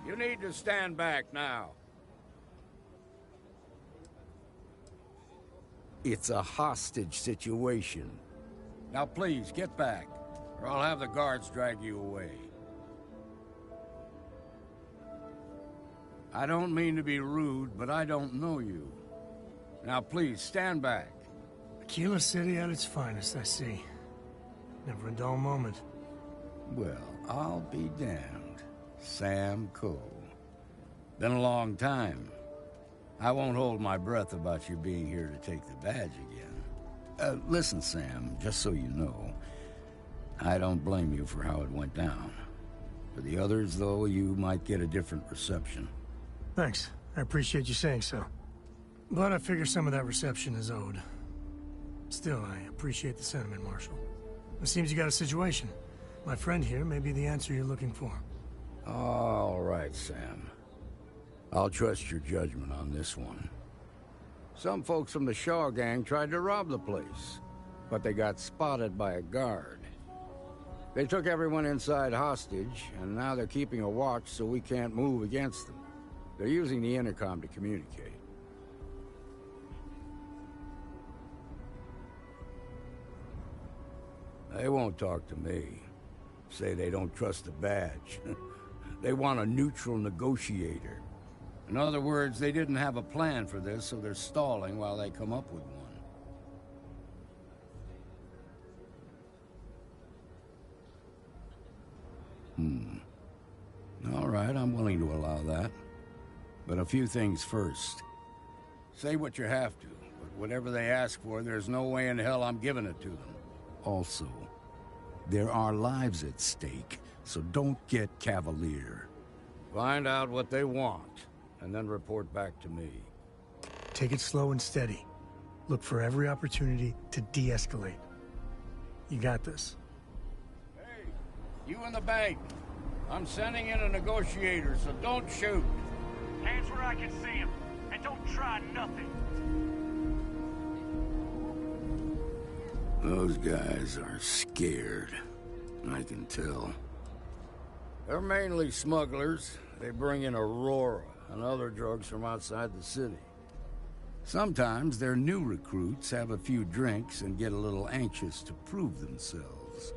You need to stand back now. It's a hostage situation. Now please, get back, or I'll have the guards drag you away. I don't mean to be rude, but I don't know you. Now please, stand back. Aquila City at its finest, I see. Never a dull moment. Well, I'll be damned. Sam Cole. Been a long time. I won't hold my breath about you being here to take the badge again. Listen, Sam, just so you know, I don't blame you for how it went down. For the others, though, you might get a different reception. Thanks. I appreciate you saying so. But I figure some of that reception is owed. Still, I appreciate the sentiment, Marshal. It seems you got a situation. My friend here may be the answer you're looking for. All right, Sam. I'll trust your judgment on this one. Some folks from the Shaw gang tried to rob the place, but they got spotted by a guard. They took everyone inside hostage, and now they're keeping a watch so we can't move against them. They're using the intercom to communicate. They won't talk to me. Say they don't trust the badge. They want a neutral negotiator. In other words, they didn't have a plan for this, so they're stalling while they come up with one. All right, I'm willing to allow that. But a few things first. Say what you have to, but whatever they ask for, there's no way in hell I'm giving it to them. Also, there are lives at stake, so don't get cavalier. Find out what they want, and then report back to me. Take it slow and steady. Look for every opportunity to de-escalate. You got this. Hey, you in the bank. I'm sending in a negotiator, so don't shoot. Hands where I can see him, and don't try nothing. Those guys are scared. I can tell. They're mainly smugglers. They bring in Aurora and other drugs from outside the city. Sometimes their new recruits have a few drinks and get a little anxious to prove themselves.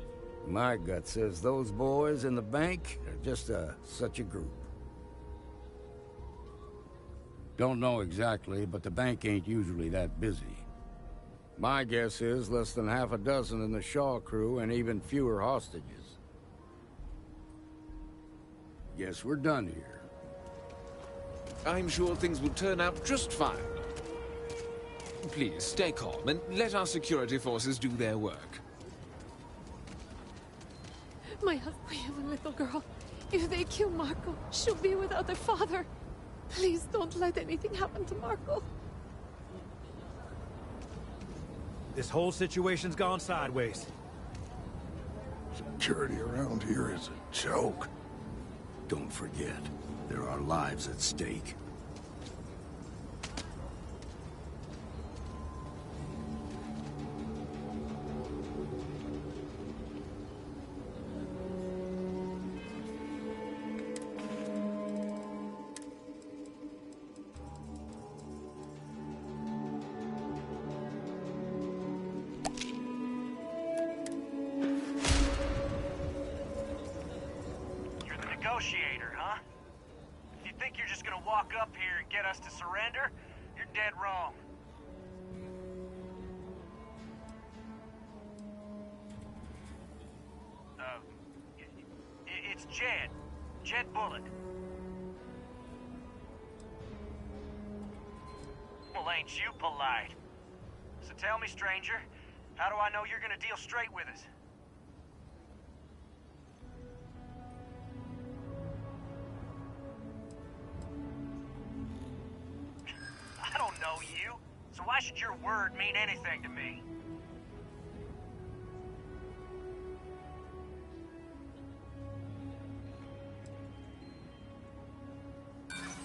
My gut says those boys in the bank are just such a group. Don't know exactly, but the bank ain't usually that busy. My guess is less than half a dozen in the Shaw crew and even fewer hostages. Guess we're done here. I'm sure things will turn out just fine. Please, stay calm and let our security forces do their work. My husband, I have a little girl. If they kill Marco, she'll be without her father. Please don't let anything happen to Marco. This whole situation's gone sideways. Security around here is a joke. Don't forget, there are lives at stake. Negotiator, huh? If you think you're just gonna walk up here and get us to surrender, you're dead wrong. It's Jed. Jed Bullock. Well, ain't you polite? So tell me, stranger, how do I know you're gonna deal straight with us? I don't know you, so why should your word mean anything to me?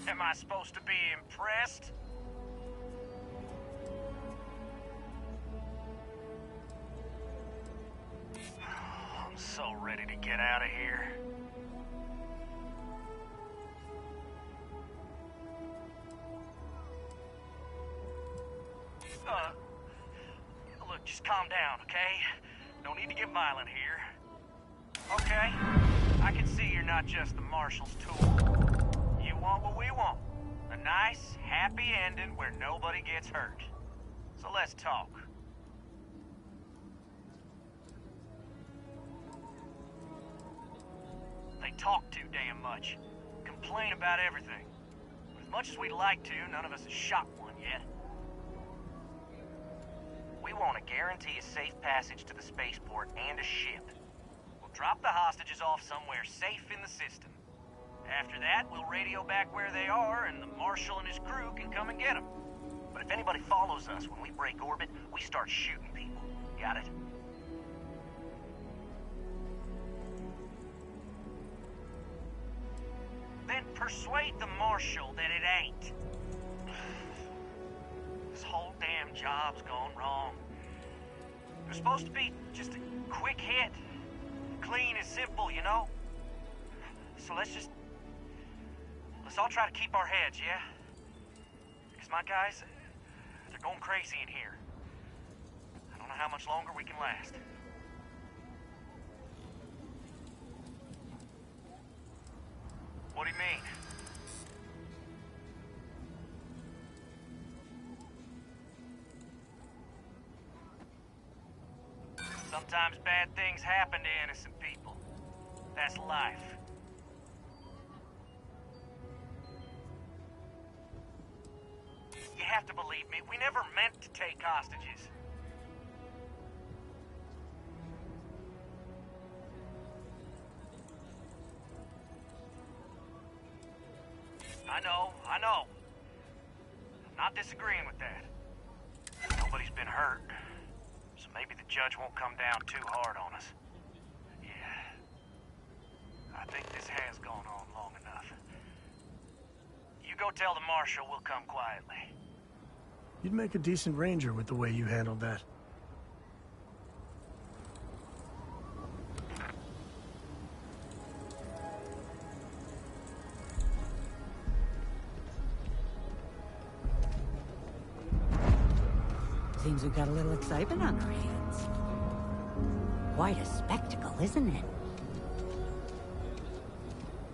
Am I supposed to be impressed? I'm so ready to get out of here. just calm down, okay? No need to get violent here. Okay, I can see you're not just the Marshal's tool. You want what we want. A nice, happy ending where nobody gets hurt. So let's talk. They talk too damn much. Complain about everything. But as much as we'd like to, none of us has shot one yet. We want to guarantee a safe passage to the spaceport and a ship. We'll drop the hostages off somewhere safe in the system. After that, we'll radio back where they are, and the Marshal and his crew can come and get them. But if anybody follows us when we break orbit, we start shooting people. Got it? Then persuade the Marshal that it ain't. This whole damn job's gone wrong. It was supposed to be just a quick hit. Clean and simple, you know? So let's all try to keep our heads, yeah? Because my guys, they're going crazy in here. I don't know how much longer we can last. What do you mean? Sometimes bad things happen to innocent people. That's life. You have to believe me, we never meant to take hostages. I know. I'm not disagreeing with that. Nobody's been hurt. So maybe the judge won't come down too hard on us. Yeah. I think this has gone on long enough. You go tell the Marshal we'll come quietly. You'd make a decent ranger with the way you handled that. Seems we've got a little excitement on our hands. Quite a spectacle, isn't it?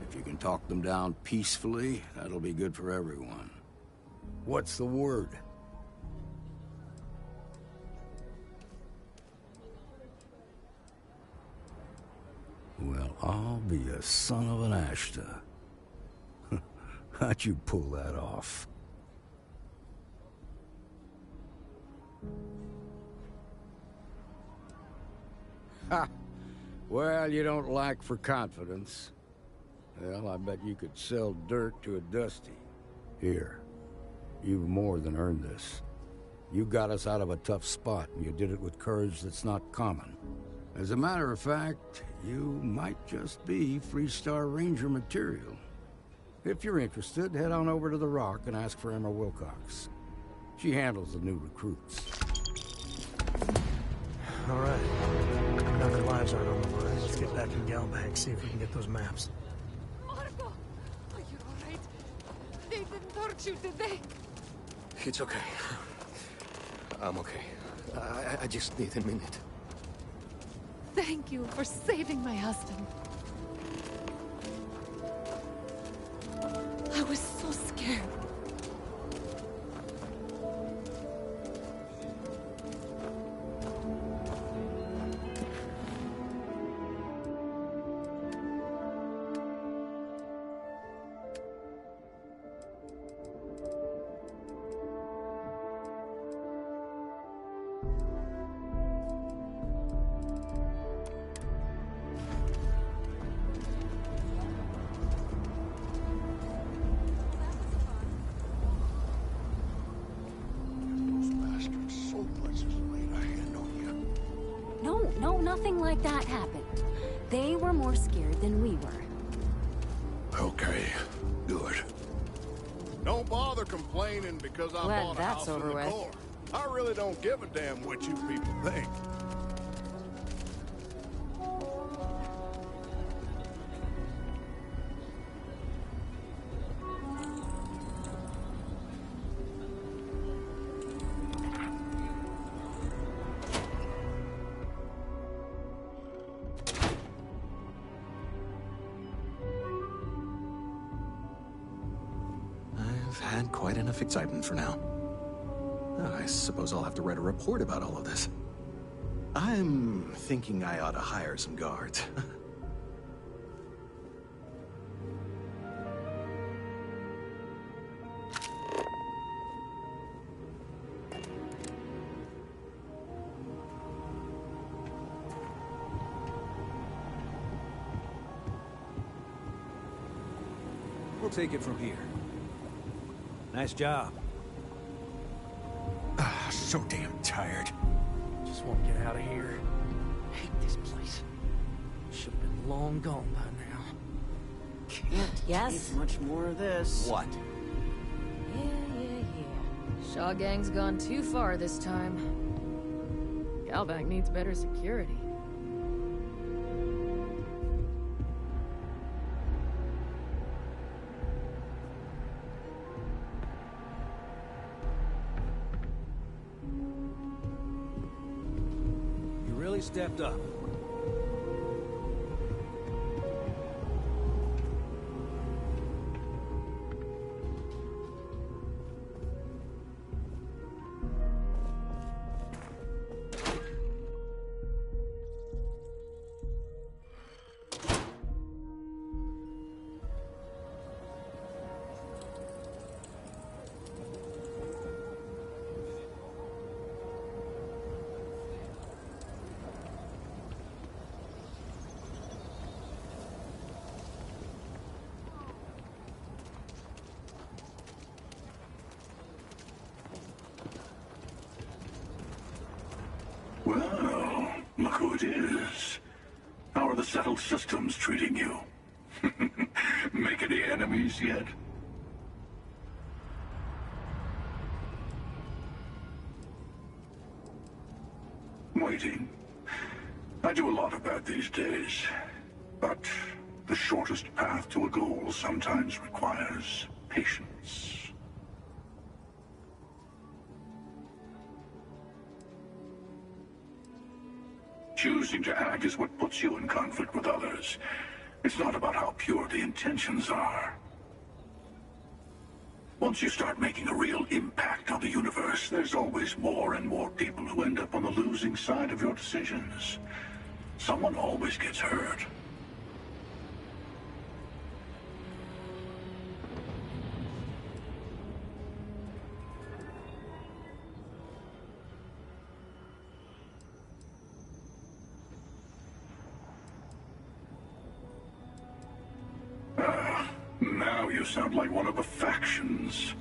If you can talk them down peacefully, that'll be good for everyone. What's the word? Well, I'll be a son of an Ashta. How'd you pull that off? Ha! Well, you don't lack for confidence. Well, I bet you could sell dirt to a Dusty. Here, you've more than earned this. You got us out of a tough spot, and you did it with courage that's not common. As a matter of fact, you might just be Freestar Ranger material. If you're interested, head on over to the Rock and ask for Emma Wilcox. She handles the new recruits. All right. Now their lives aren't on the line. Let's get back in Galbank, see if we can get those maps. Marco! Are you alright? They didn't hurt you, did they? It's okay. I'm okay. I just need a minute. Thank you for saving my husband. I was so scared. No, nothing like that happened. They were more scared than we were. Okay, good. Don't bother complaining because I Glad bought a that's house in over the with. core. I really don't give a damn what you people think. had quite enough excitement for now. I suppose I'll have to write a report about all of this. I'm thinking I ought to hire some guards. We'll take it from here. Nice job. So damn tired. Just want to get out of here. Hate this place. Should have been long gone by now. Can't Yes? take much more of this. What? Yeah. Shaw Gang's gone too far this time. Galbank needs better security. You really stepped up. Well, look who it is. How are the settled systems treating you? Make any enemies yet? Waiting. I do a lot of that these days. But the shortest path to a goal sometimes requires patience. Choosing to act is what puts you in conflict with others. It's not about how pure the intentions are. Once you start making a real impact on the universe, there's always more and more people who end up on the losing side of your decisions. Someone always gets hurt. Now you sound like one of the factions.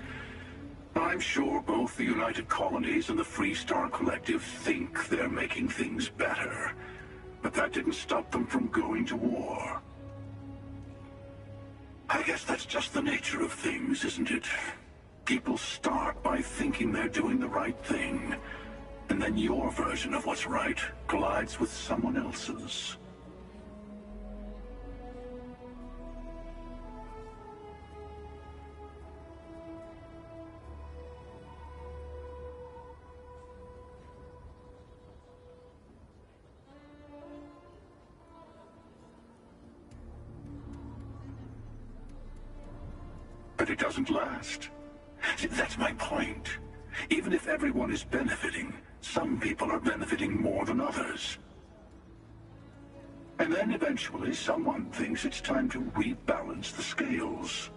I'm sure both the United Colonies and the Freestar Collective think they're making things better, but that didn't stop them from going to war. I guess that's just the nature of things, isn't it? People start by thinking they're doing the right thing, and then your version of what's right collides with someone else's. But it doesn't last. See, that's my point. Even if everyone is benefiting, some people are benefiting more than others. And then eventually someone thinks it's time to rebalance the scales.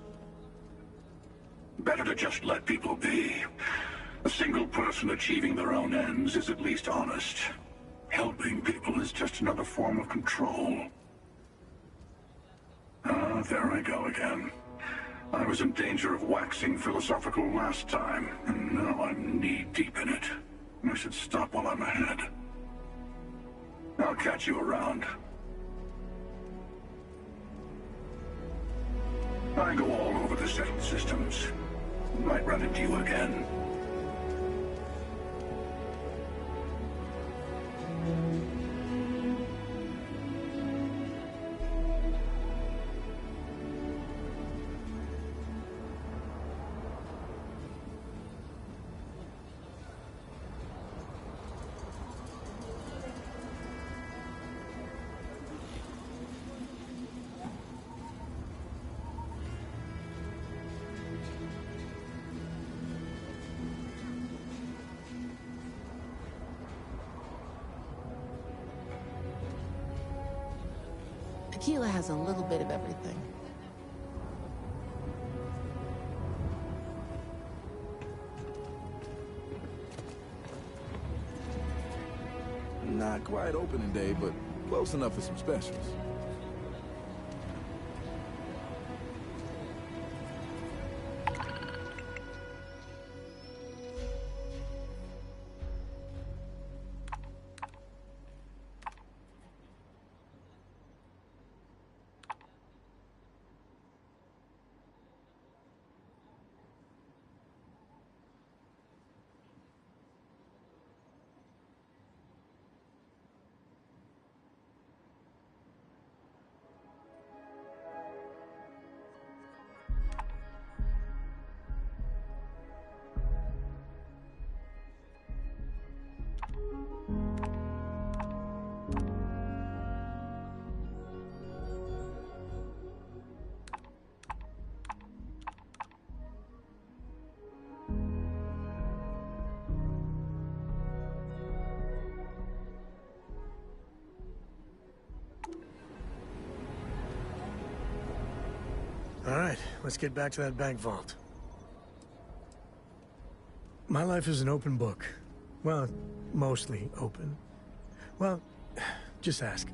Better to just let people be. A single person achieving their own ends is at least honest. Helping people is just another form of control. Ah, there I go again. I was in danger of waxing philosophical last time, and now I'm knee-deep in it. I should stop while I'm ahead. I'll catch you around. I go all over the settled systems. Might run into you again. Tequila has a little bit of everything. Not quite opening day, but close enough for some specials. All right, let's get back to that bank vault. My life is an open book. Well, mostly open. Well, just ask.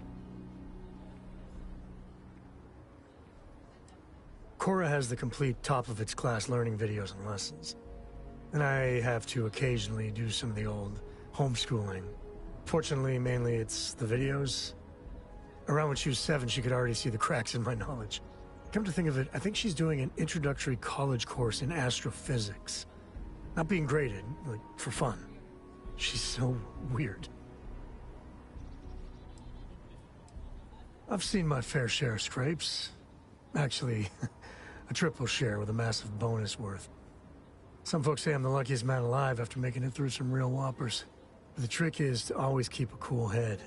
Cora has the complete top-of-its-class learning videos and lessons. And I have to occasionally do some of the old homeschooling. Fortunately, mainly it's the videos. Around when she was 7, she could already see the cracks in my knowledge. Come to think of it, I think she's doing an introductory college course in astrophysics. Not being graded, like, for fun. She's so weird. I've seen my fair share of scrapes. Actually, a triple share with a massive bonus worth. Some folks say I'm the luckiest man alive after making it through some real whoppers. But the trick is to always keep a cool head.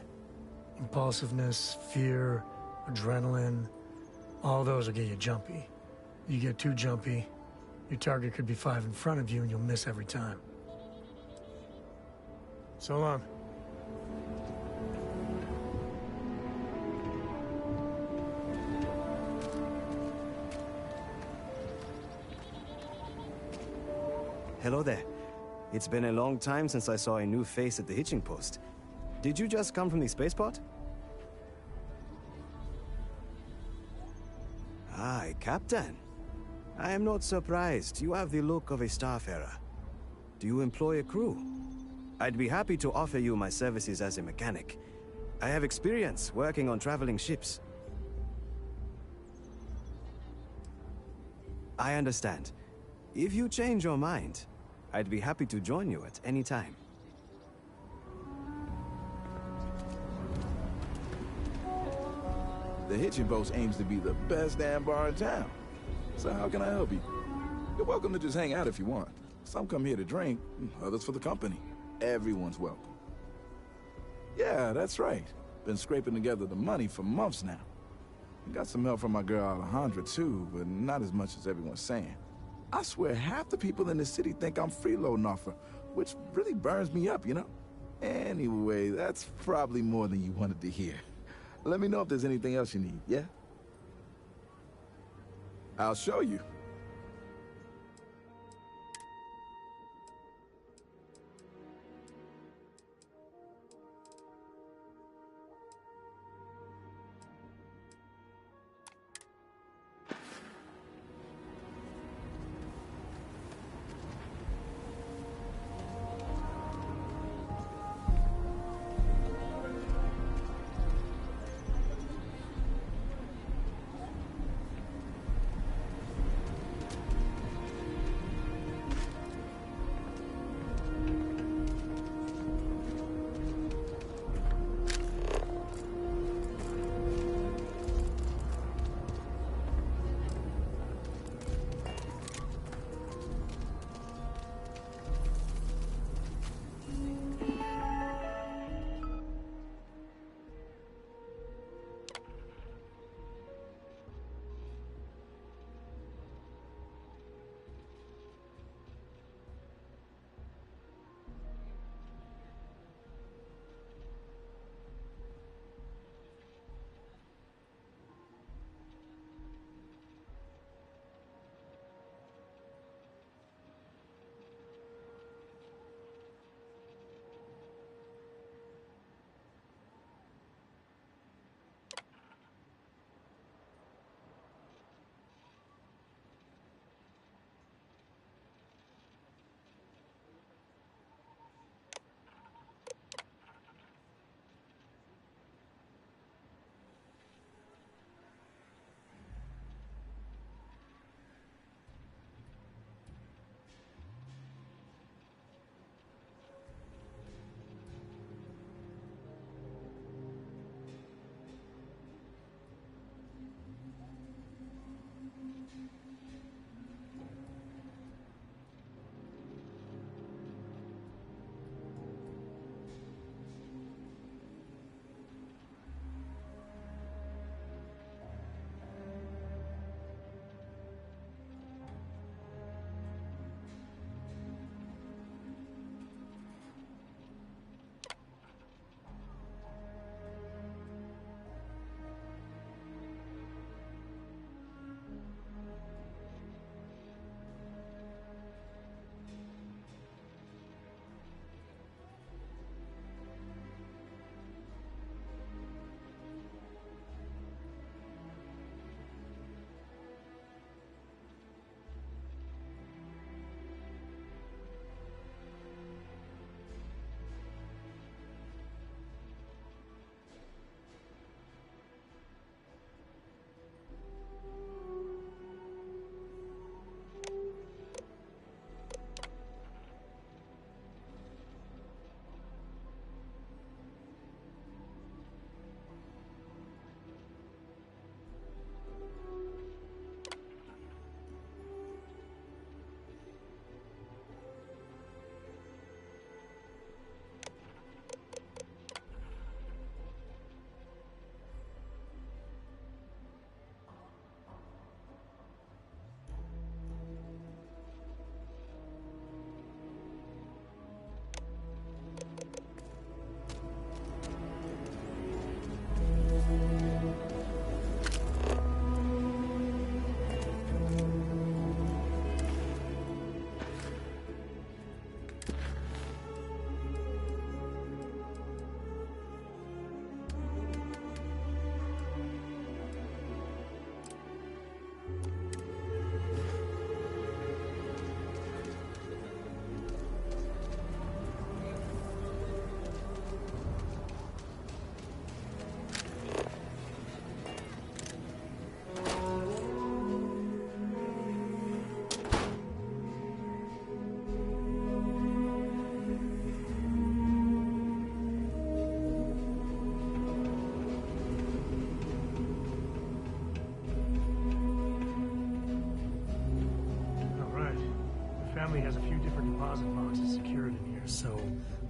Impulsiveness, fear, adrenaline, all those will get you jumpy. You get too jumpy, your target could be 5 in front of you and you'll miss every time. So long. Hello there. It's been a long time since I saw a new face at the hitching post. Did you just come from the spaceport? Aye, Captain. I am not surprised. You have the look of a starfarer. Do you employ a crew? I'd be happy to offer you my services as a mechanic. I have experience working on traveling ships. I understand. If you change your mind, I'd be happy to join you at any time. The Hitching Post aims to be the best damn bar in town. So how can I help you? You're welcome to just hang out if you want. Some come here to drink, others for the company. Everyone's welcome. Yeah, that's right. Been scraping together the money for months now. Got some help from my girl Alejandra too, but not as much as everyone's saying. I swear half the people in the city think I'm freeloading off her, which really burns me up, you know? Anyway, that's probably more than you wanted to hear. Let me know if there's anything else you need, yeah? I'll show you.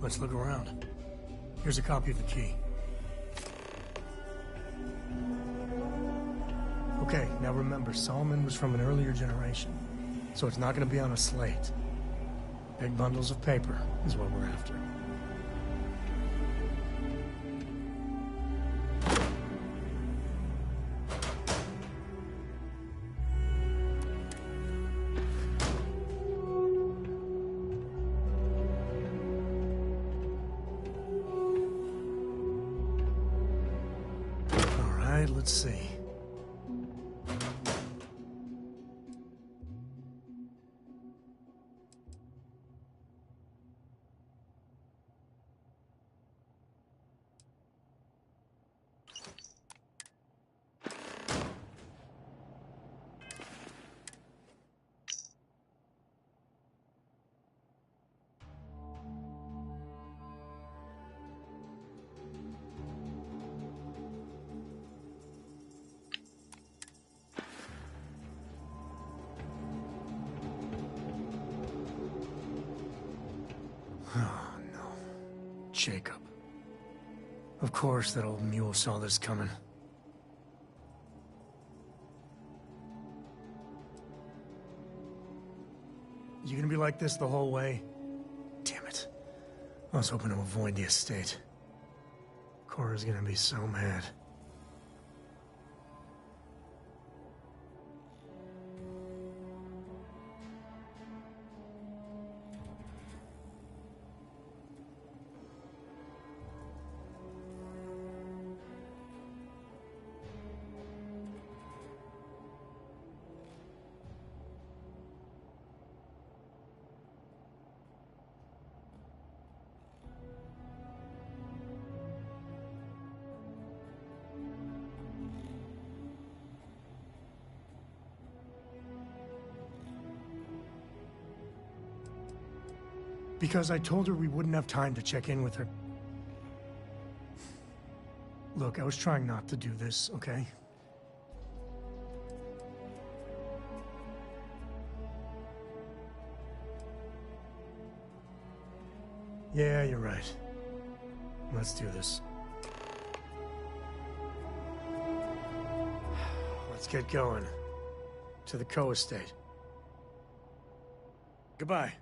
Let's look around. Here's a copy of the key. Okay, now remember, Solomon was from an earlier generation, so it's not going to be on a slate. Big bundles of paper is what we're after. All right, let's see. Oh, no. Jacob. Of course that old mule saw this coming. You gonna be like this the whole way? Damn it. I was hoping to avoid the estate. Cora's gonna be so mad. Because I told her we wouldn't have time to check in with her. Look, I was trying not to do this, okay? Yeah, you're right. Let's do this. Let's get going. To the Coe estate. Goodbye.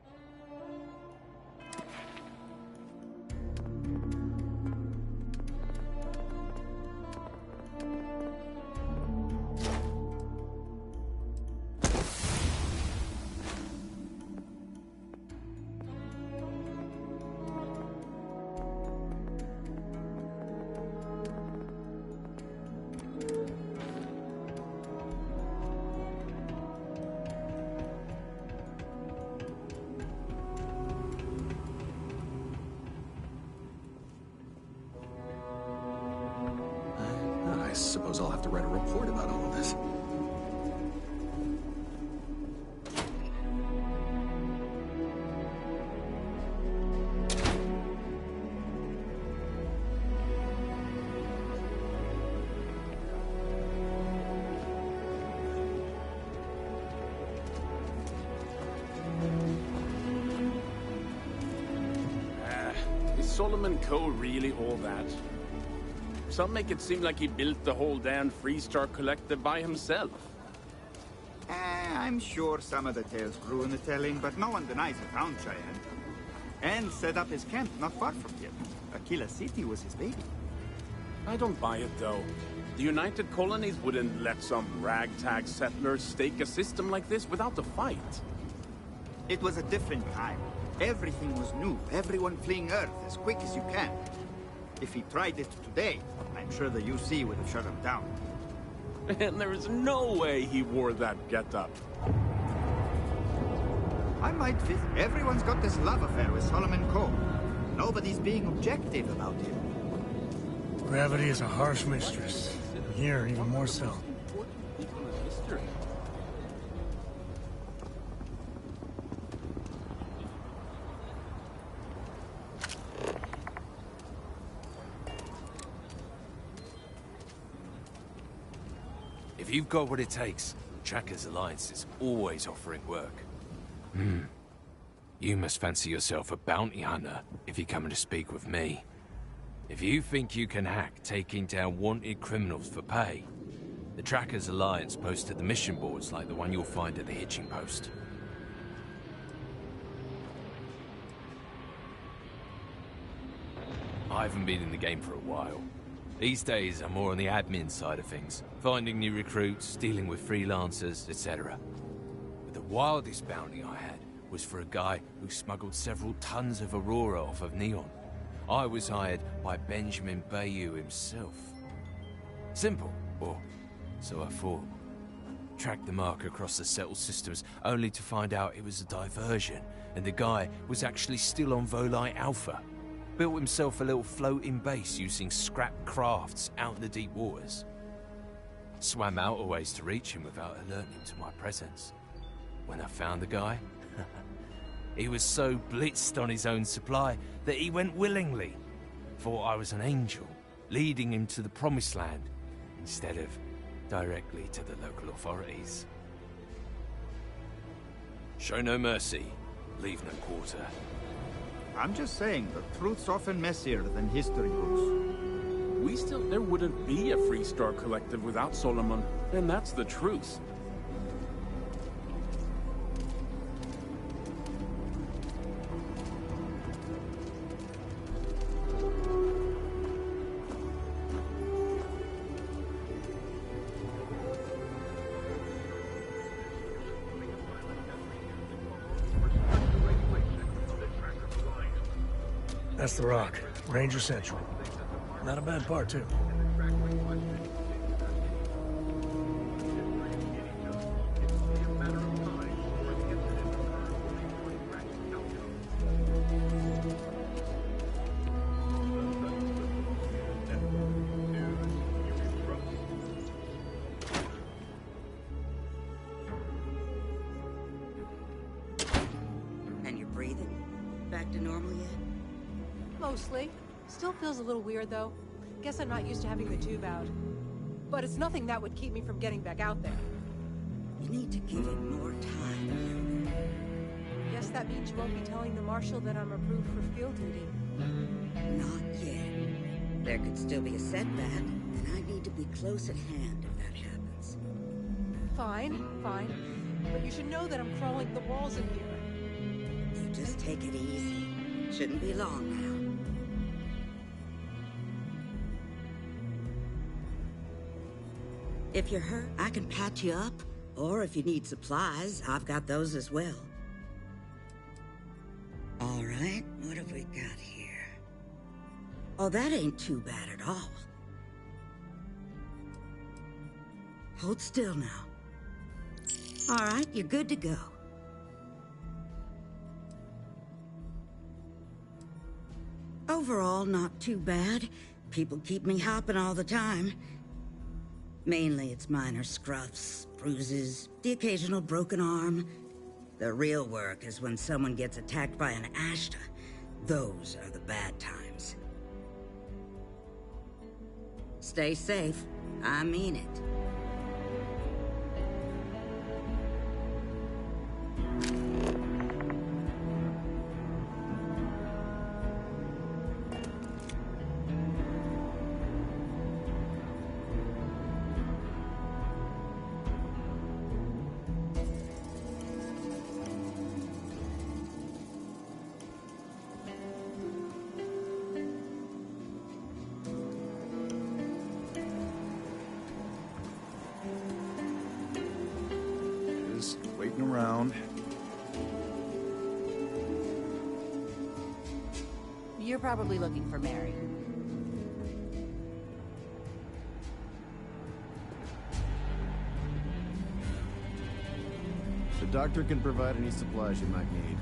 I suppose I'll have to write a report about all of this. Is Solomon Coe really all that? Some make it seem like he built the whole damn Freestar Collective by himself. I'm sure some of the tales grew in the telling, but no one denies he found Cheyenne. And set up his camp not far from here. Aquila City was his baby. I don't buy it, though. The United Colonies wouldn't let some ragtag settlers stake a system like this without a fight. It was a different time. Everything was new, everyone fleeing Earth as quick as you can. If he tried it today, I'm sure the UC would have shut him down. And there is no way he wore that getup. I might visit. Everyone's got this love affair with Solomon Coe. Nobody's being objective about him. Gravity is a harsh mistress. Here, even more so. If you've got what it takes, Chaka's alliance is always offering work. You must fancy yourself a bounty hunter if you're coming to speak with me. If you think you can hack taking down wanted criminals for pay, the Trackers Alliance posted the mission boards like the one you'll find at the hitching post. I haven't been in the game for a while. These days, I'm more on the admin side of things, finding new recruits, dealing with freelancers, etc. But the wildest bounty I had was for a guy who smuggled several tons of Aurora off of Neon. I was hired by Benjamin Bayou himself. Simple, or so I thought. Tracked the mark across the settled systems, only to find out it was a diversion, and the guy was actually still on Volite Alpha. Built himself a little floating base using scrap crafts out in the deep waters. Swam out a ways to reach him without alerting him to my presence. When I found the guy, he was so blitzed on his own supply that he went willingly. Thought I was an angel, leading him to the promised land, instead of directly to the local authorities. Show no mercy, leave no quarter. I'm just saying, the truth's often messier than history books. There wouldn't be a Freestar Collective without Solomon, and that's the truth. That's the Rock. Ranger Central. Not a bad part, too. And you're breathing? Back to normal yet? Mostly. Still feels a little weird, though. Guess I'm not used to having the tube out. But it's nothing that would keep me from getting back out there. You need to give it more time. Guess that means you won't be telling the Marshal that I'm approved for field duty. Not yet. There could still be a setback, and I need to be close at hand if that happens. Fine, fine. But you should know that I'm crawling the walls in here. You just take it easy. Shouldn't be long now. If you're hurt, I can patch you up. Or if you need supplies, I've got those as well. All right, what have we got here? Oh, that ain't too bad at all. Hold still now. All right, you're good to go. Overall, not too bad. People keep me hopping all the time. Mainly it's minor scruffs, bruises, the occasional broken arm. The real work is when someone gets attacked by an Ashta. Those are the bad times. Stay safe. I mean it. Waiting around. You're probably looking for Mary. The doctor can provide any supplies you might need.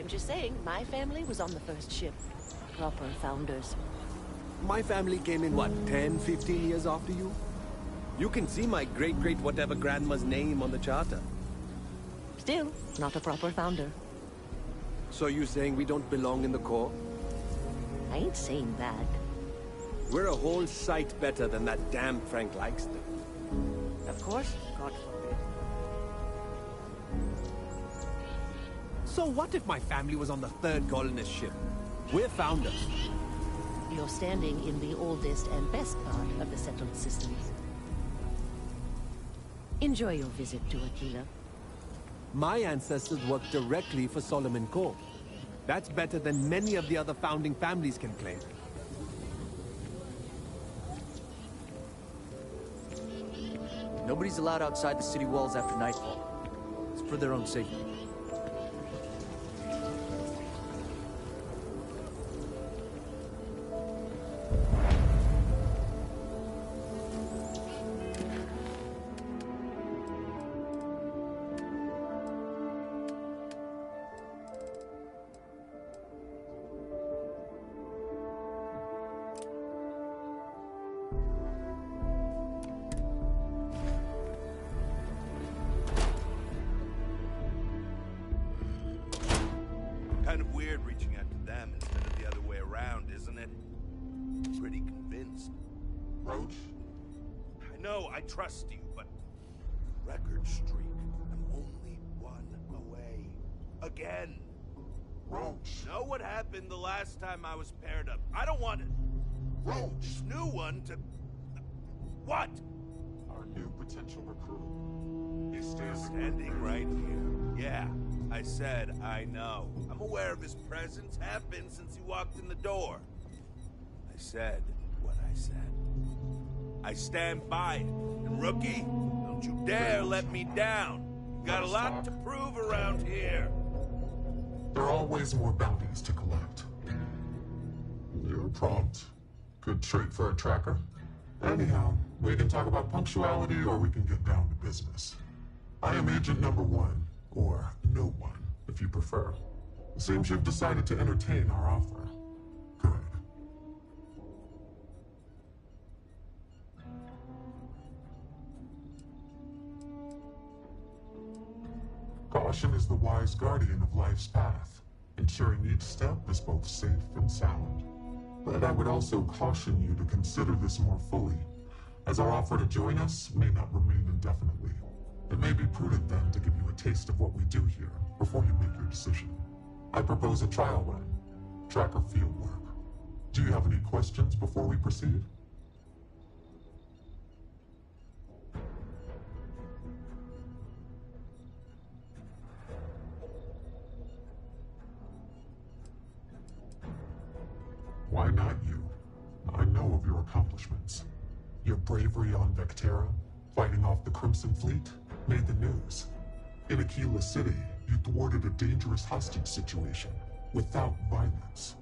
just saying, my family was on the first ship. Proper founders. My family came in, what, 10, 15 years after you? You can see my great-great-whatever grandma's name on the charter. Still, not a proper founder. So you saying we don't belong in the Corps? I ain't saying that. We're a whole sight better than that damn Frank Likeston. Of course, God forbid. So what if my family was on the third colonist ship? We're founders. You're standing in the oldest and best part of the settled systems. Enjoy your visit to Aquila. My ancestors worked directly for Solomon Corps. That's better than many of the other founding families can claim. Nobody's allowed outside the city walls after nightfall. It's for their own safety. Kind of weird reaching out to them instead of the other way around, isn't it? Pretty convinced. Roach? I know, I trust you, but... Record streak. I'm only one away. Again. Roach. Know what happened the last time I was paired up? I don't want it. Roach. This new one to... What? Our new potential recruit. He's standing right here. Yeah. I said, I know. I'm aware of his presence, have been since he walked in the door. I said what I said. I stand by it. And rookie, don't you dare let me down. You got a lot to prove around here. There are always more bounties to collect. You're prompt. Good trait for a tracker. Anyhow, we can talk about punctuality or we can get down to business. I am Agent Number 1. Or no one, if you prefer. It seems you've decided to entertain our offer. Good. Caution is the wise guardian of life's path, ensuring each step is both safe and sound. But I would also caution you to consider this more fully, as our offer to join us may not remain indefinitely. It may be prudent then to give you a taste of what we do here before you make your decision. I propose a trial run, tracker field work. Do you have any questions before we proceed? Why not you? I know of your accomplishments. Your bravery on Vectera, fighting off the Crimson Fleet, made the news. In Aquila City, you thwarted a dangerous hostage situation without violence.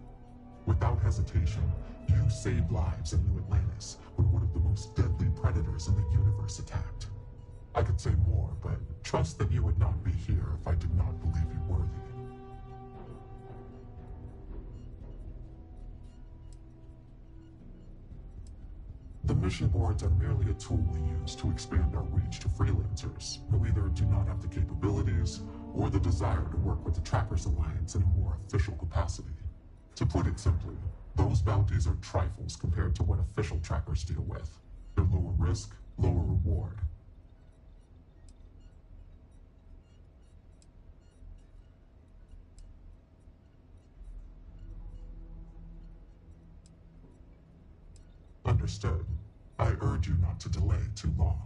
Without hesitation, you saved lives in New Atlantis when one of the most deadly predators in the universe attacked. I could say more, but trust that you would not be here if I did not believe you worthy. The mission boards are merely a tool we use to expand our reach to freelancers who either do not have the capabilities or the desire to work with the Trackers Alliance in a more official capacity. To put it simply, those bounties are trifles compared to what official trackers deal with. They're lower risk, lower reward. Understood. I urge you not to delay too long.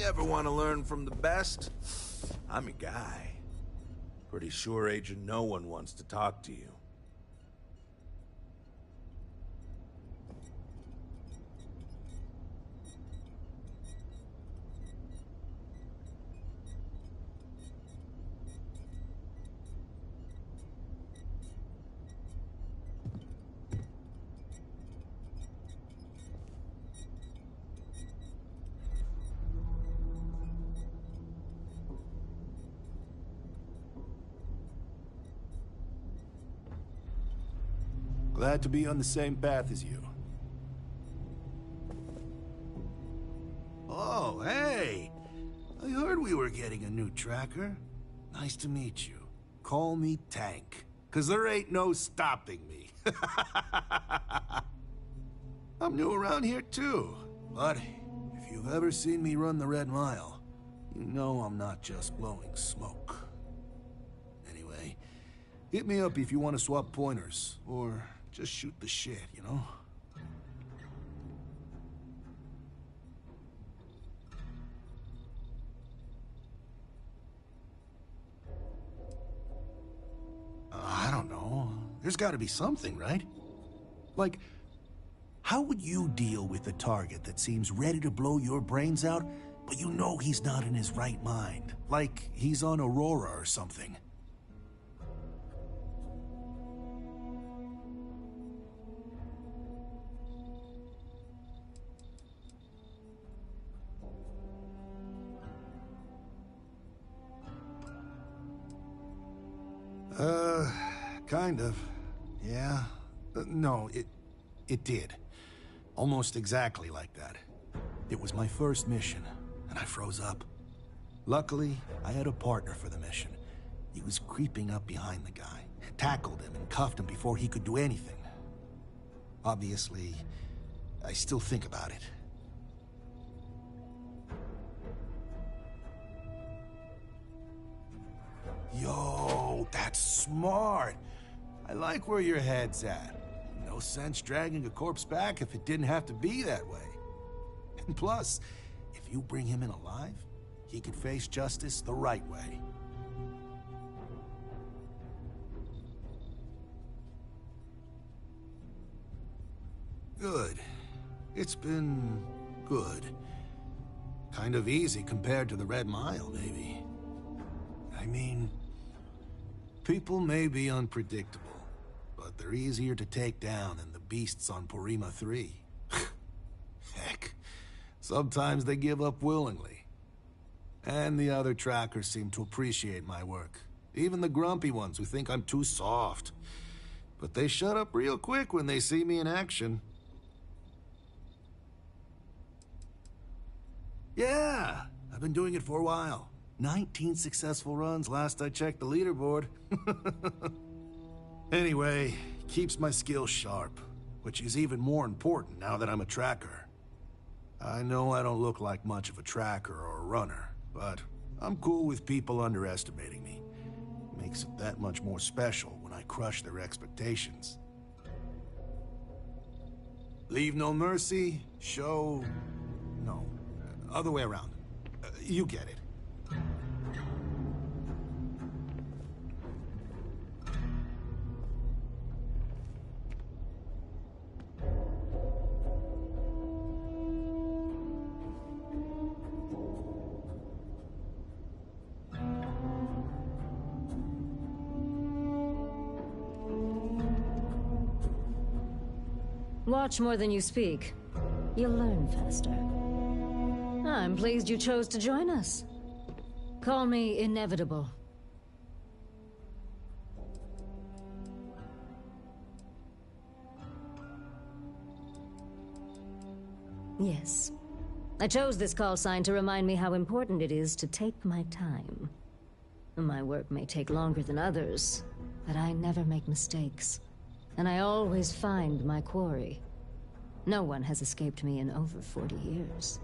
You ever want to learn from the best? I'm your guy. Pretty sure Agent No One wants to talk to you. Glad to be on the same path as you. Oh, hey! I heard we were getting a new tracker. Nice to meet you. Call me Tank, 'cause there ain't no stopping me. I'm new around here too, but if you've ever seen me run the Red Mile, you know I'm not just blowing smoke. Anyway, hit me up if you want to swap pointers, or just shoot the shit, you know? I don't know. There's gotta be something, right? Like, how would you deal with a target that seems ready to blow your brains out, but you know he's not in his right mind? Like he's on Aurora or something. Kind of. Yeah. No, it did. Almost exactly like that. It was my first mission, and I froze up. Luckily, I had a partner for the mission. He was creeping up behind the guy, tackled him and cuffed him before he could do anything. Obviously, I still think about it. Yo, that's smart. I like where your head's at. No sense dragging a corpse back if it didn't have to be that way. And plus, if you bring him in alive, he could face justice the right way. Good. It's been good. Kind of easy compared to the Red Mile, maybe. I mean, people may be unpredictable, but they're easier to take down than the beasts on Porima 3. Heck, sometimes they give up willingly. And the other trackers seem to appreciate my work. Even the grumpy ones who think I'm too soft. But they shut up real quick when they see me in action. Yeah, I've been doing it for a while. 19 successful runs last I checked the leaderboard. Anyway, keeps my skills sharp, which is even more important now that I'm a tracker. I know I don't look like much of a tracker or a runner, but I'm cool with people underestimating me. Makes it that much more special when I crush their expectations. Leave no mercy, show... no. Other way around. You get it. Watch more than you speak. You'll learn faster. I'm pleased you chose to join us. Call me Inevitable. Yes. I chose this call sign to remind me how important it is to take my time. My work may take longer than others, but I never make mistakes. And I always find my quarry. No one has escaped me in over 40 years.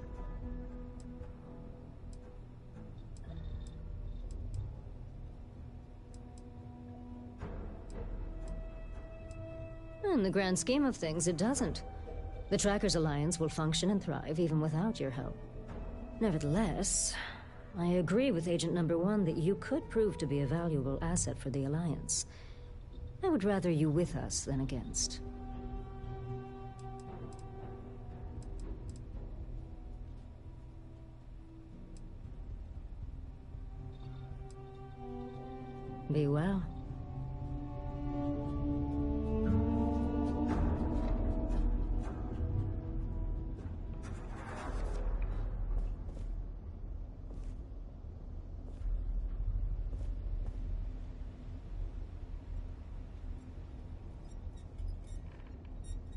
In the grand scheme of things, it doesn't. The Trackers Alliance will function and thrive even without your help. Nevertheless, I agree with Agent Number 1 that you could prove to be a valuable asset for the Alliance. I would rather you with us than against. Be well.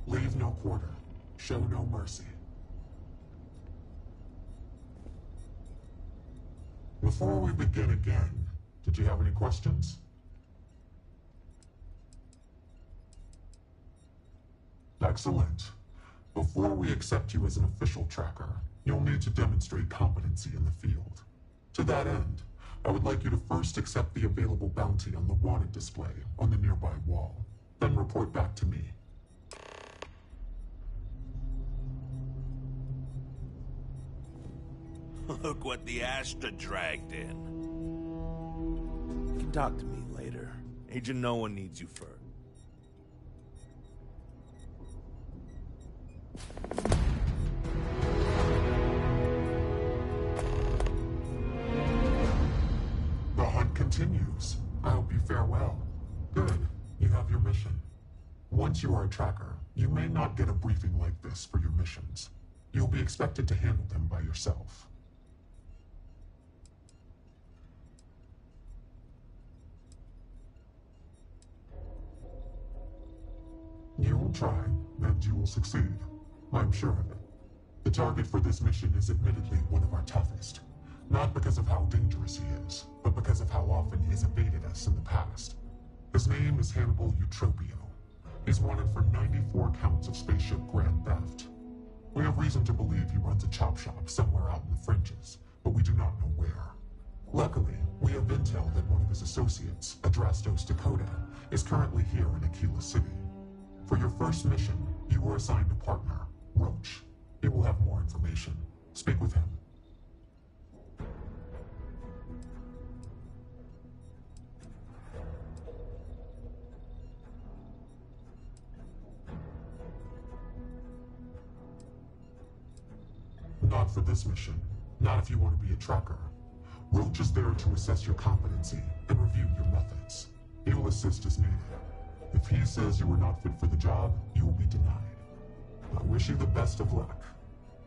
Leave no quarter. Show no mercy. Before we begin again, did you have any questions? Excellent. Before we accept you as an official tracker, you'll need to demonstrate competency in the field. To that end, I would like you to first accept the available bounty on the wanted display on the nearby wall, then report back to me. Look what the Astra dragged in. You can talk to me later. Agent No One needs you first. The hunt continues. I hope you fare well. Good. You have your mission. Once you are a tracker, you may not get a briefing like this for your missions. You'll be expected to handle them by yourself. You will try, and you will succeed. I'm sure of it. The target for this mission is admittedly one of our toughest. Not because of how dangerous he is, but because of how often he's evaded us in the past. His name is Hannibal Eutropio. He's wanted for 94 counts of spaceship grand theft. We have reason to believe he runs a chop shop somewhere out in the fringes, but we do not know where. Luckily, we have intel that one of his associates, Adrastos Dakota, is currently here in Aquila City. For your first mission, you were assigned a partner, Roach. He will have more information. Speak with him. Not for this mission. Not if you want to be a tracker. Roach is there to assess your competency and review your methods. He will assist as needed. If he says you are not fit for the job, you will be denied. I wish you the best of luck.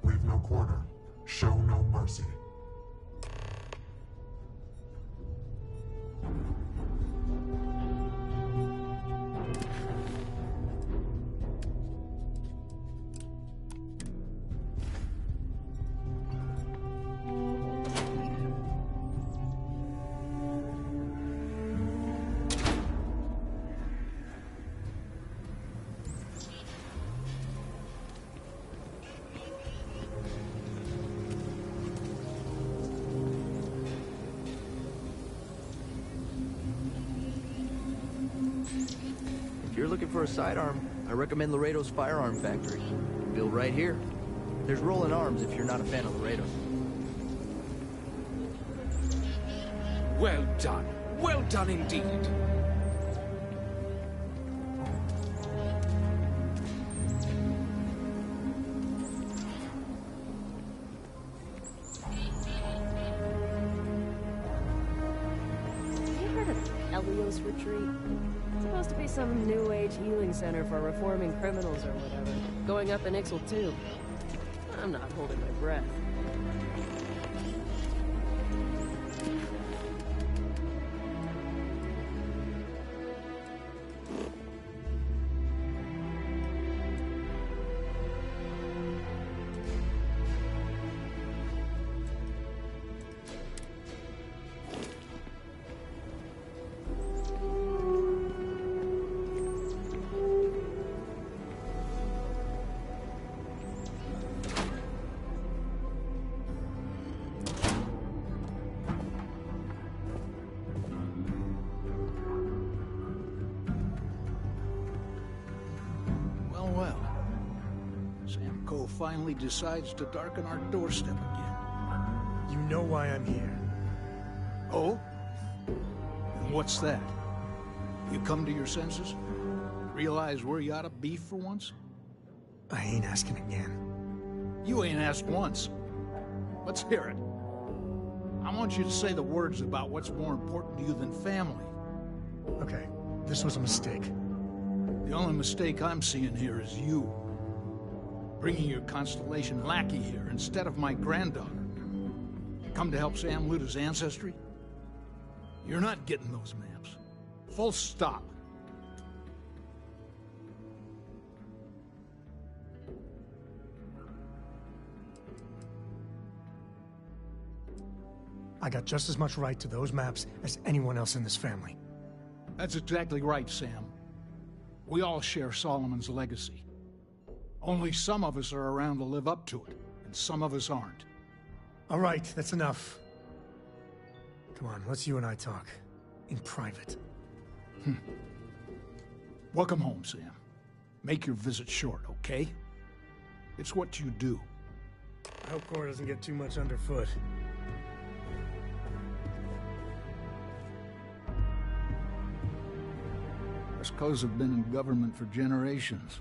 Leave no quarter. Show no mercy. If you're looking for a sidearm, I recommend Laredo's Firearm Factory. Built right here. There's rolling arms if you're not a fan of Laredo. Well done. Well done indeed. You heard of Elios Retreat? It's supposed to be some new age healing center for reforming criminals or whatever. Going up in Ixel too. I'm not holding my breath. Finally decides to darken our doorstep again. You know why I'm here. Oh? And what's that? You come to your senses? Realize where you ought to be for once? I ain't asking again. You ain't asked once. Let's hear it. I want you to say the words about what's more important to you than family. Okay, this was a mistake. The only mistake I'm seeing here is you. Bringing your Constellation lackey here instead of my granddaughter. Come to help Sam loot his ancestry? You're not getting those maps. Full stop. I got just as much right to those maps as anyone else in this family. That's exactly right, Sam. We all share Solomon's legacy. Only some of us are around to live up to it, and some of us aren't. All right, that's enough. Come on, let's you and I talk. In private. Welcome home, Sam. Make your visit short, okay? It's what you do. I hope Cora doesn't get too much underfoot. Escos have been in government for generations,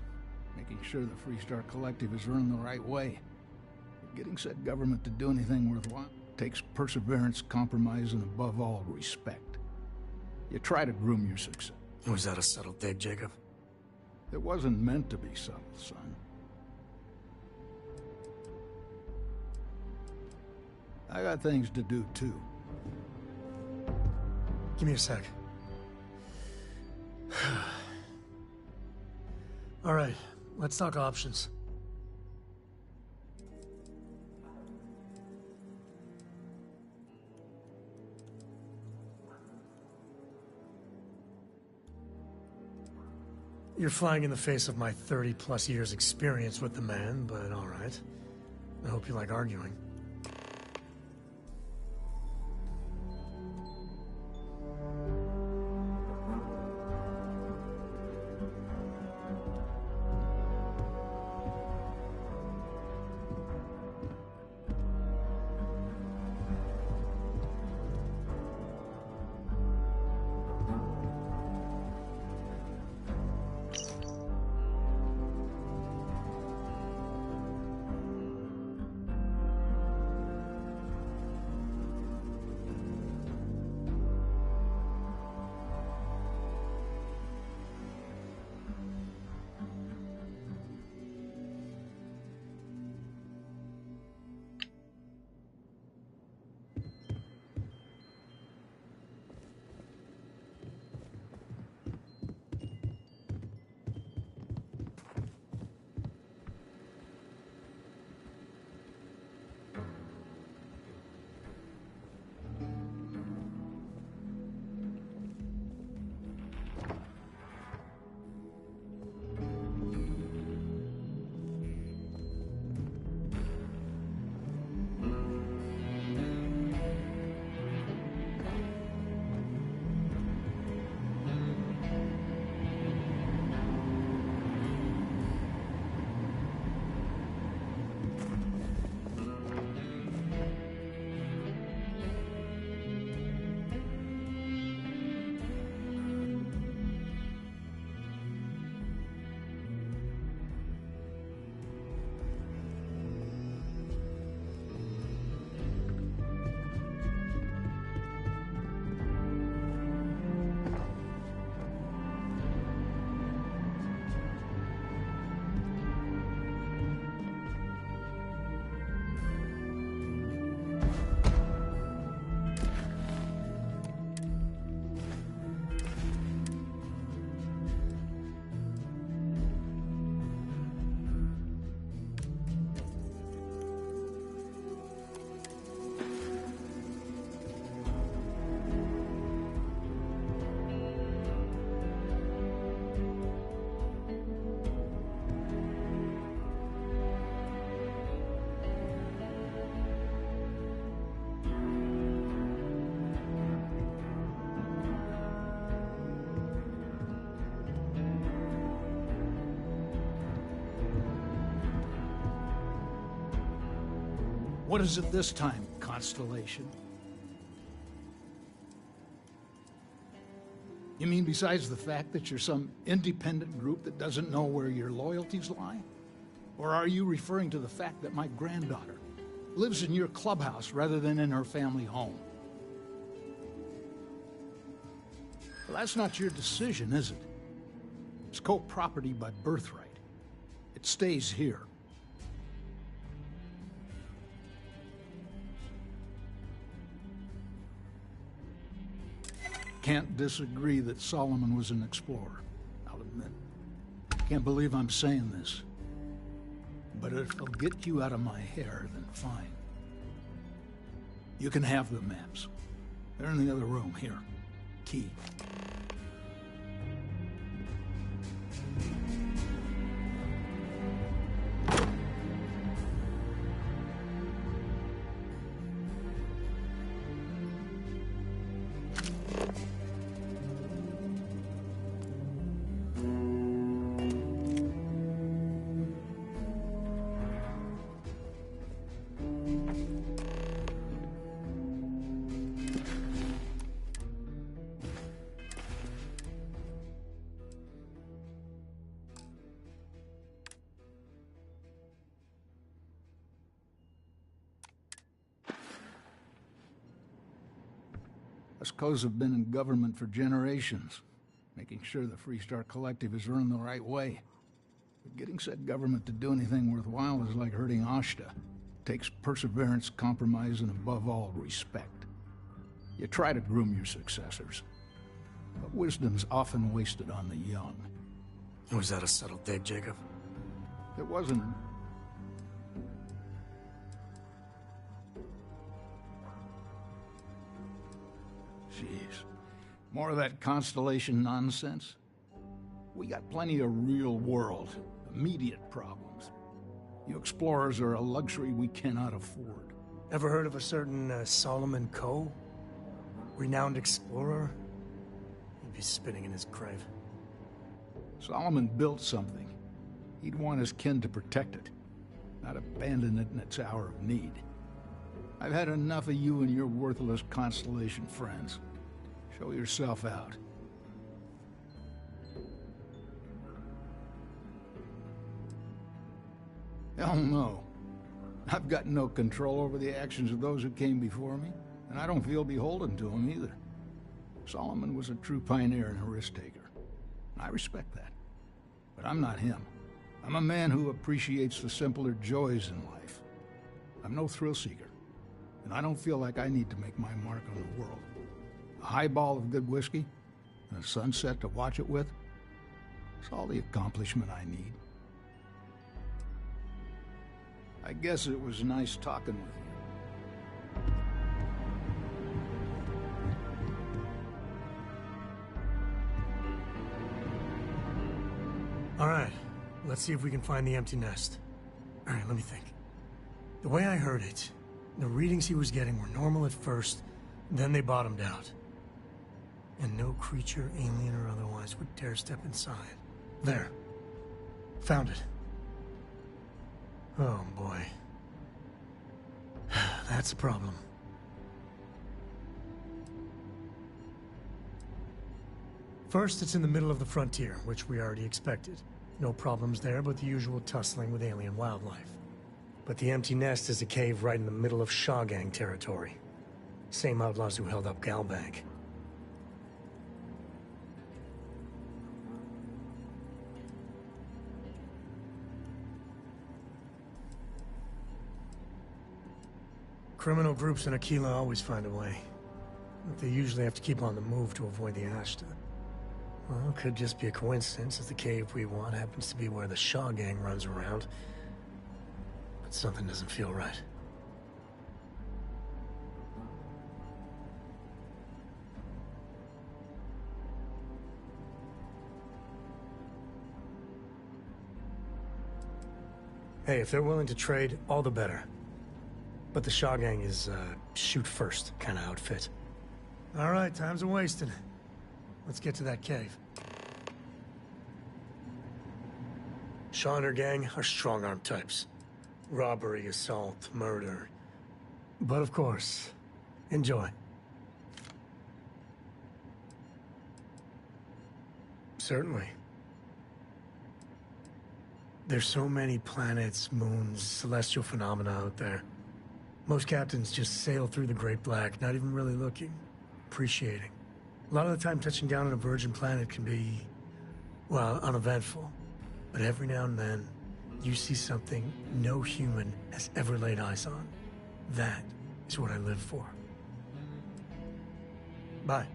making sure the Freestar Collective is run the right way. But getting said government to do anything worthwhile takes perseverance, compromise, and above all, respect. You try to groom your success. Was that a subtle dig, Jacob? It wasn't meant to be subtle, son. I got things to do, too. Give me a sec. All right, let's talk options. You're flying in the face of my 30-plus years experience with the man, but all right. I hope you like arguing. What is it this time, Constellation? You mean besides the fact that you're some independent group that doesn't know where your loyalties lie? Or are you referring to the fact that my granddaughter lives in your clubhouse rather than in her family home? Well, that's not your decision, is it? It's co-property by birthright. It stays here. Can't disagree that Solomon was an explorer, I'll admit. Can't believe I'm saying this. But if it'll get you out of my hair, then fine. You can have the maps. They're in the other room, here. Key. Us Co's have been in government for generations, making sure the Freestar Collective is run the right way. But getting said government to do anything worthwhile is like hurting Ashta. Takes perseverance, compromise, and above all, respect. You try to groom your successors, but wisdom's often wasted on the young. Was that a subtle dig, Jacob? It wasn't. Jeez. More of that Constellation nonsense? We got plenty of real-world, immediate problems. You explorers are a luxury we cannot afford. Ever heard of a certain Solomon Coe? Renowned explorer? He'd be spinning in his grave. Solomon built something. He'd want his kin to protect it, not abandon it in its hour of need. I've had enough of you and your worthless Constellation friends. Show yourself out. Hell no. I've got no control over the actions of those who came before me, and I don't feel beholden to them either. Solomon was a true pioneer and a risk-taker. I respect that. But I'm not him. I'm a man who appreciates the simpler joys in life. I'm no thrill-seeker, and I don't feel like I need to make my mark on the world. A highball of good whiskey, and a sunset to watch it with, it's all the accomplishment I need. I guess it was nice talking with you. All right, let's see if we can find the empty nest. All right, let me think. The way I heard it, the readings he was getting were normal at first, then they bottomed out. And no creature, alien or otherwise, would dare step inside. There. Found it. Oh, boy. That's a problem. First, it's in the middle of the frontier, which we already expected. No problems there, but the usual tussling with alien wildlife. But the empty nest is a cave right in the middle of Shawgang territory. Same outlaws who held up Galbank. Criminal groups in Aquila always find a way. But they usually have to keep on the move to avoid the Ashta. Well, it could just be a coincidence that the cave we want happens to be where the Shaw gang runs around. But something doesn't feel right. Hey, if they're willing to trade, all the better. But the Shaw gang is, shoot first kind of outfit. All right, time's a wasting. Let's get to that cave. Shaw and her gang are strong-arm types. Robbery, assault, murder. But of course, enjoy. Certainly. There's so many planets, moons, celestial phenomena out there. Most captains just sail through the Great Black, not even really looking, appreciating. A lot of the time touching down on a virgin planet can be, well, uneventful. But every now and then, you see something no human has ever laid eyes on. That is what I live for. Bye.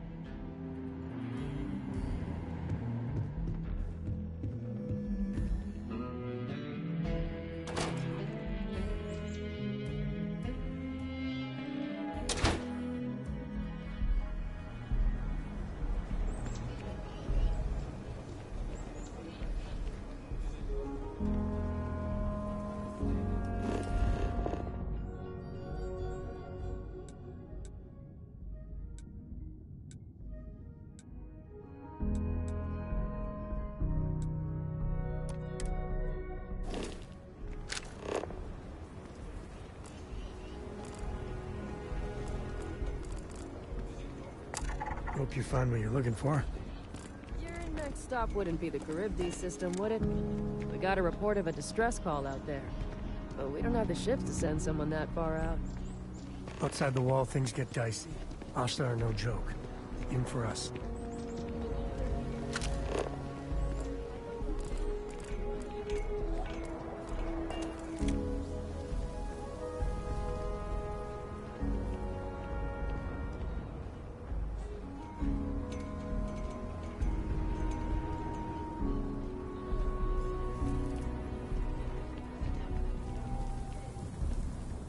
Hope you find what you're looking for. Your next stop wouldn't be the Charybdis system, would it? We got a report of a distress call out there. But we don't have the ships to send someone that far out. Outside the wall, things get dicey. Ashta are no joke. Even for us.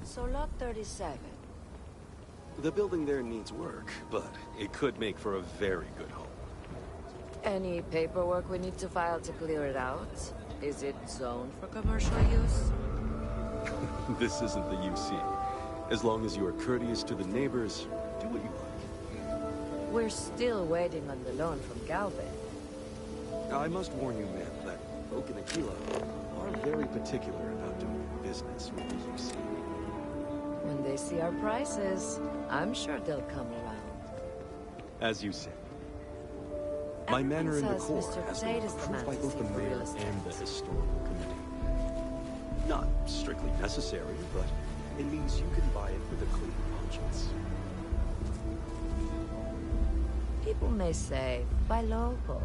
So lot 37. The building there needs work, but it could make for a very good home. Any paperwork we need to file to clear it out? Is it zoned for commercial use? This isn't the UC. As long as you are courteous to the neighbors, do what you like. We're still waiting on the loan from Galvin. I must warn you, ma'am, that folk in Aquila are very particular about doing business with the UC. When they see our prices, I'm sure they'll come around. As you say. My manor in the says core Mr. has Tate been is the approved by man to both the see for mayor real estate. and the historical committee. Not strictly necessary, but it means you can buy it with a clean conscience. People may say, buy local,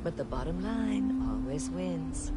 but the bottom line always wins.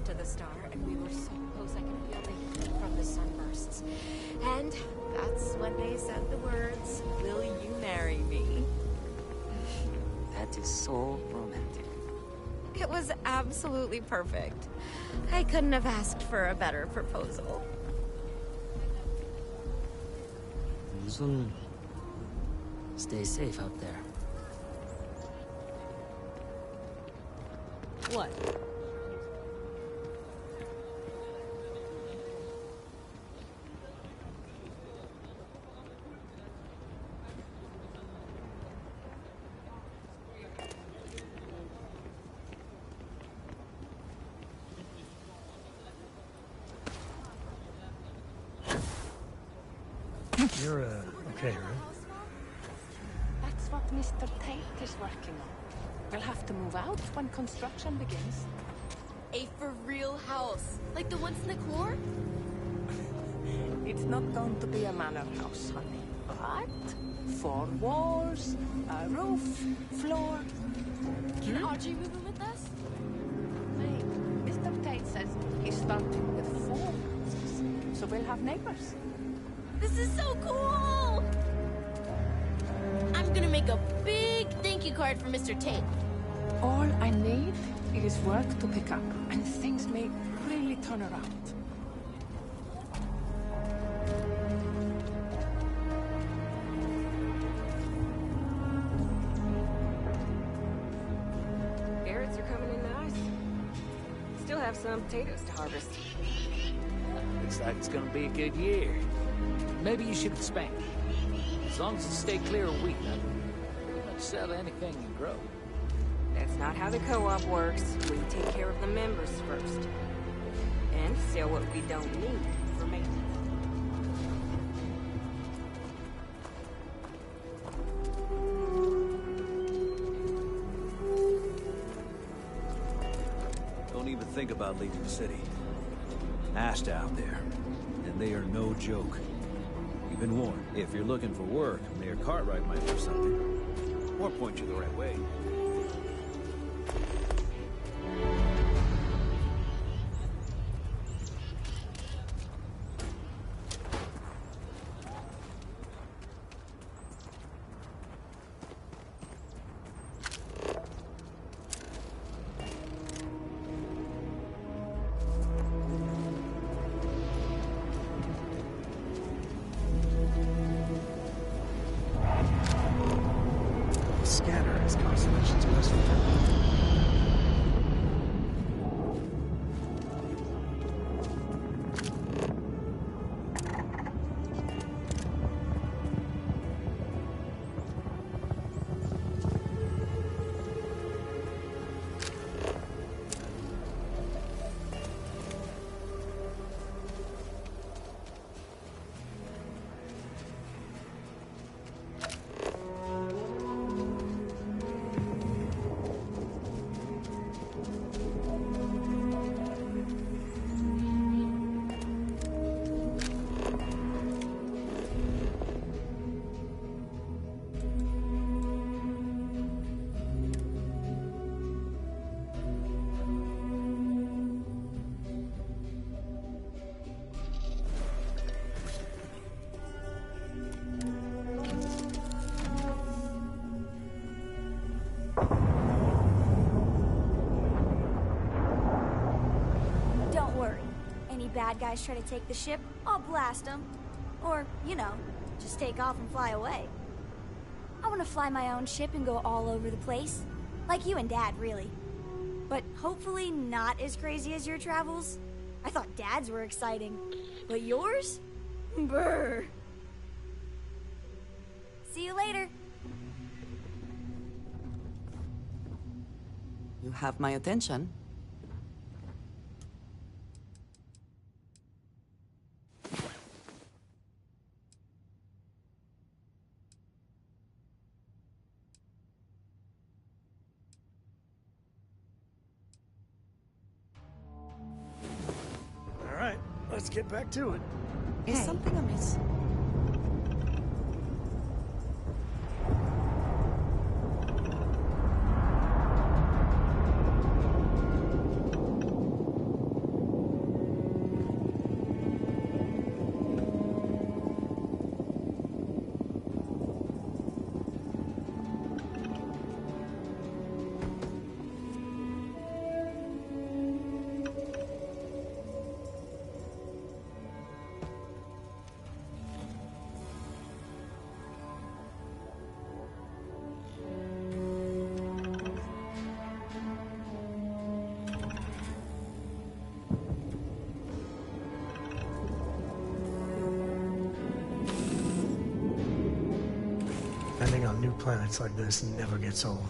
To the star, and we were so close I could feel the heat from the sunbursts. And that's when they said the words, "Will you marry me?" That is so romantic. It was absolutely perfect. I couldn't have asked for a better proposal. 무슨 Stay safe out there. What? You're, okay, right? That's what Mr. Tate is working on. We'll have to move out when construction begins. A for real house, like the ones in the core? It's not going to be a manor house, honey. But 4 walls, a roof, floor. Can Audrey move in with us? Wait, Mr. Tate says he's starting with 4 houses, so we'll have neighbors. This is so cool! I'm gonna make a big thank you card for Mr. Tate. All I need is work to pick up, and things may really turn around. Carrots are coming in nice. Still have some potatoes to harvest. Looks like it's gonna be a good year. Maybe you should expand. As long as you stay clear of wheat, I can pretty much sell anything you grow. That's not how the co-op works. We take care of the members first. And sell what we don't need for maintenance. Don't even think about leaving the city. Ashed out there. And they are no joke. You've been warned. If you're looking for work, Mayor Cartwright might have something. Or point you the right way. Scanner has Constellation's best return. Don't worry. Any bad guys try to take the ship, I'll blast them. Or, you know, just take off and fly away. I want to fly my own ship and go all over the place. Like you and Dad, really. But hopefully not as crazy as your travels. I thought Dad's were exciting. But yours? Brr. See you later. You have my attention. All right, let's get back to it. Is something amiss? on planets like this never gets old.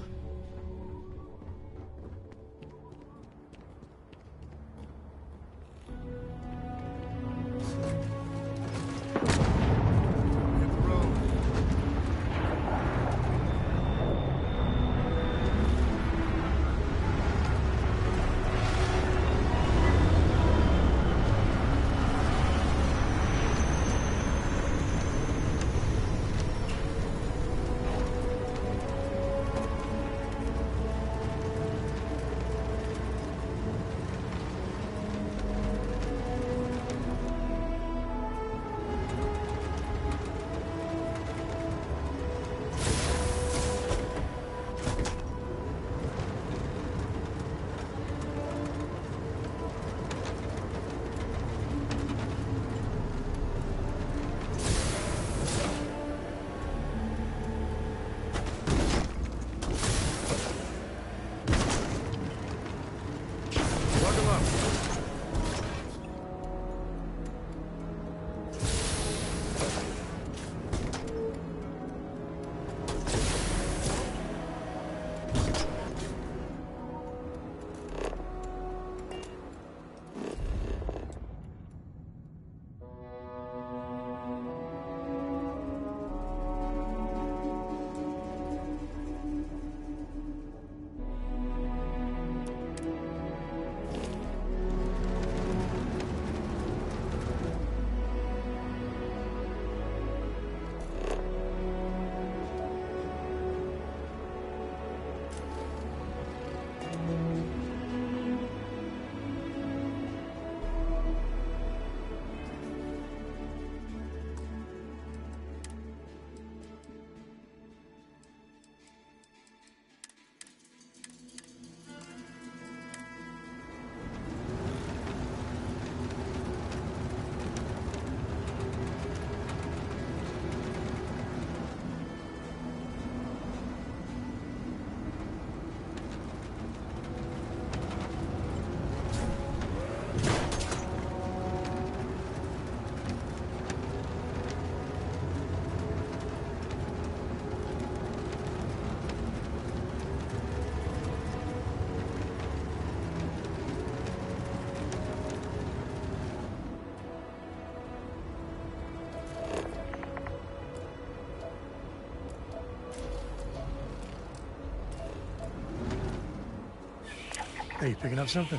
Hey, you picking up something?